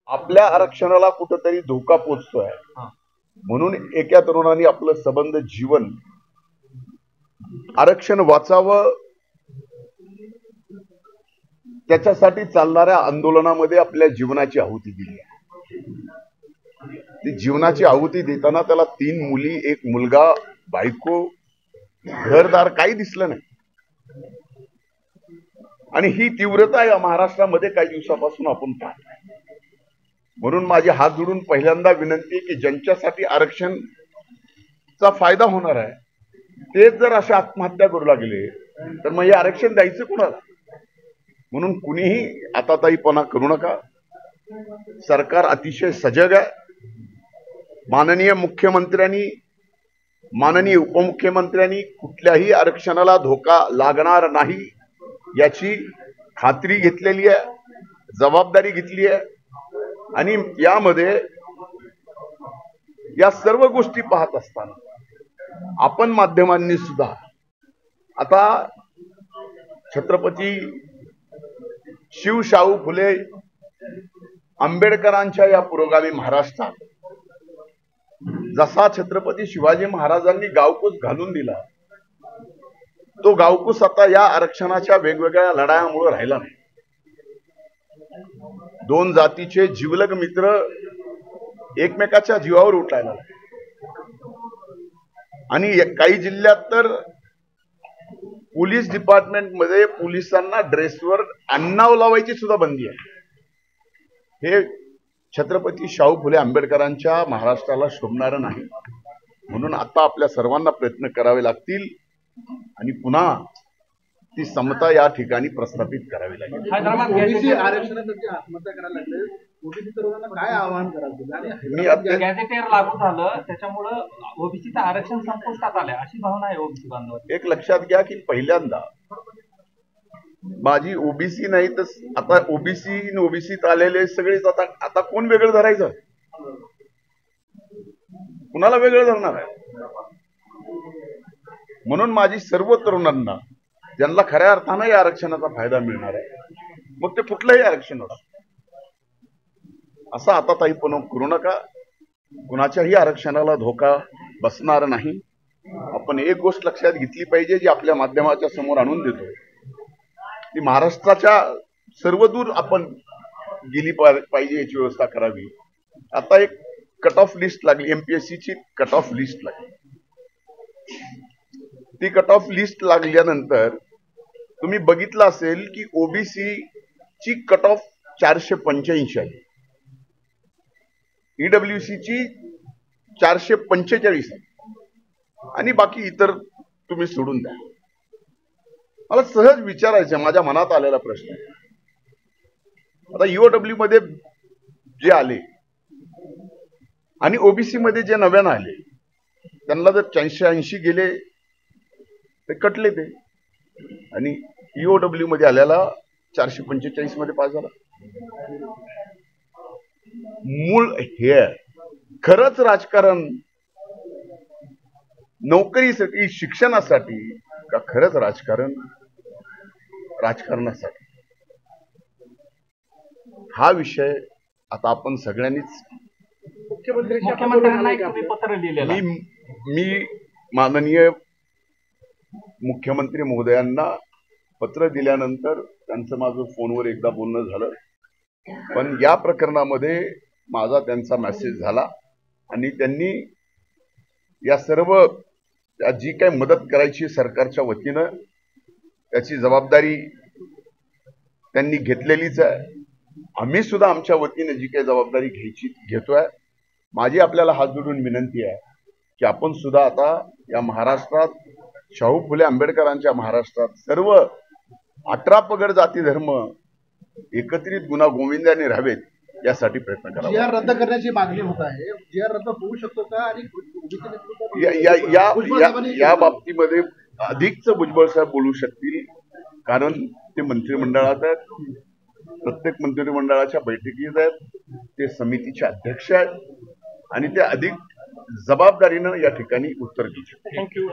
आपल्या आरक्षणाला कुठेतरी धोका पोचतोय म्हणून एका तरुणाने आपलं सबंध जीवन आरक्षण वाचावं त्याच्यासाठी चालणाऱ्या आंदोलनामध्ये आपल्या जीवनाची आहुती दिली आहे। ती जीवनाची आहुती देताना त्याला 3 मुली, 1 मुलगा, बायको, घरदार काही दिसलं नाही। आणि ही तीव्रता या महाराष्ट्रामध्ये काही दिवसापासून आपण पाहतोय। म्हणून माझी हात जोडून पहिल्यांदा विनंती आहे की ज्यांच्यासाठी आरक्षणचा फायदा होणार आहे ते जर अशा आत्महत्या करू लागले तर मग हे आरक्षण द्यायचं कोणाला? म्हणून कुणीही आताताईपणा करू नका। सरकार अतिशय सजग आहे। माननीय मुख्यमंत्र्यांनी, माननीय उपमुख्यमंत्र्यांनी कुठल्याही आरक्षणाला धोका लागणार नाही याची खात्री घेतलेली आहे, जबाबदारी घेतली आहे। आणि यामध्ये या सर्व गोष्टी पाहत असताना आपण माध्यमांनी सुद्धा आता छत्रपती शिवशाहू फुले आंबेडकरांच्या या पुरोगामी महाराष्ट्रात जसा छत्रपती शिवाजी महाराजांनी गावकूस घालून दिला तो गावकूस आता या आरक्षणाच्या वेगवेगळ्या लढायांमुळे राहिला नाही। 2 जातीचे जिवलग मित्र एकमेकाच्या जीवावर उठायला लागले आणि काही जिल्ह्यात तर पोलीस डिपार्टमेंट मध्ये पोलिसांना ड्रेसवर अन्नाव लावायची सुद्धा बंदी आहे। हे छत्रपती शाहू फुले आंबेडकरांच्या महाराष्ट्राला शोभणारं नाही। म्हणून आता आपल्या सर्वांना प्रयत्न करावे लागतील आणि पुन्हा ती समता या ठिकाणी प्रस्थापित करावी लागेल। ओबीसी आरक्षणासाठी आत्महत्या करायला लागले, ओबीसी तरुणांना काय आवाहन कराल? मी आता गॅझेटेर लागू झालं त्याच्यामुळे ओबीसीचं आरक्षण संपुष्टात आलंय अशी भावना आहे ओबीसी बांधवांची। एक लक्षात घ्या की पहिल्यांदा माझी ओबीसी नाही तर आता ओबीसीत आलेले सगळेच आता कोण वेगळं धरायचं? कुणाला वेगळं धरणार आहे? म्हणून माझी सर्व तरुणांना ज्यांना खऱ्या अर्थानं या आरक्षणाचा फायदा मिळणार आहे मग ते कुठलंही आरक्षण असो असं आता ताईपणा करू नका। कुणाच्याही आरक्षणाला धोका बसणार नाही। आपण एक गोष्ट लक्षात घेतली पाहिजे जी आपल्या माध्यमाच्या समोर आणून देतो ती महाराष्ट्राच्या सर्वदूर आपण गेली पाहिजे याची व्यवस्था करावी। आता एक कट ऑफ लिस्ट लागली, एमपीएससीची कट ऑफ लिस्ट लागली। ती कट ऑफ लिस्ट लागल्यानंतर तुम्ही बघितलं असेल की ओबीसी ची कट ऑफ 485 आहे, ईडब्ल्यूसी ची 445 आहे आणि बाकी इतर तुम्ही सोडून द्या। मला सहज विचारायचं, माझ्या मनात आलेला प्रश्न आहे, आता ईओडब्ल्यू मध्ये जे आले आणि ओबीसी मध्ये जे नव्यानं आले त्यांना जर 84-80 गेले ते कटले ते आणि ईओडब्ल्यू मध्ये आल्याला 445 मध्ये पास झाला। मूळ हे खरंच राजकारण नोकरीसाठी, शिक्षणासाठी का खरंच राजकारण राजकारणासाठी? हा विषय आता आपण सगळ्यांनीच मुख्यमंत्र्यांना एक पत्र लिहिलेलं मी माननीय मुख्यमंत्री महोदयांना पत्र दिल्यानंतर त्यांचं माझं फोनवर एकदा बोलणं झालं, पण या प्रकरणामध्ये माझा त्यांचा मेसेज झाला आणि त्यांनी या सर्व जी काही मदत करायची सरकारच्या वतीनं त्याची जबाबदारी त्यांनी घेतलेलीच आहे। आम्ही सुद्धा आमच्या वतीने जी काही जबाबदारी घेतोय। माझी आपल्याला हात जोडून विनंती आहे की आपण सुद्धा आता या महाराष्ट्रात शाहू फुले आंबेडकरांच्या महाराष्ट्रात सर्व 18 पगड जाती धर्म एकत्रित गुन्हा गोविंदाने राहावेत यासाठी प्रयत्न करावा। जीआर रद्द करण्याची मागणी होत आहे, जीआर रद्द होऊ शकतो का? आणि या बाबतीमध्ये अधिकच भुजबळ साहेब बोलू शकतील कारण ते मंत्रिमंडळात आहेत, प्रत्येक मंत्रिमंडळाच्या बैठकीत आहेत, ते समितीचे अध्यक्ष आहेत आणि ते अधिक जबाबदारीनं या ठिकाणी उत्तर देऊ शकतात। थँक्यू।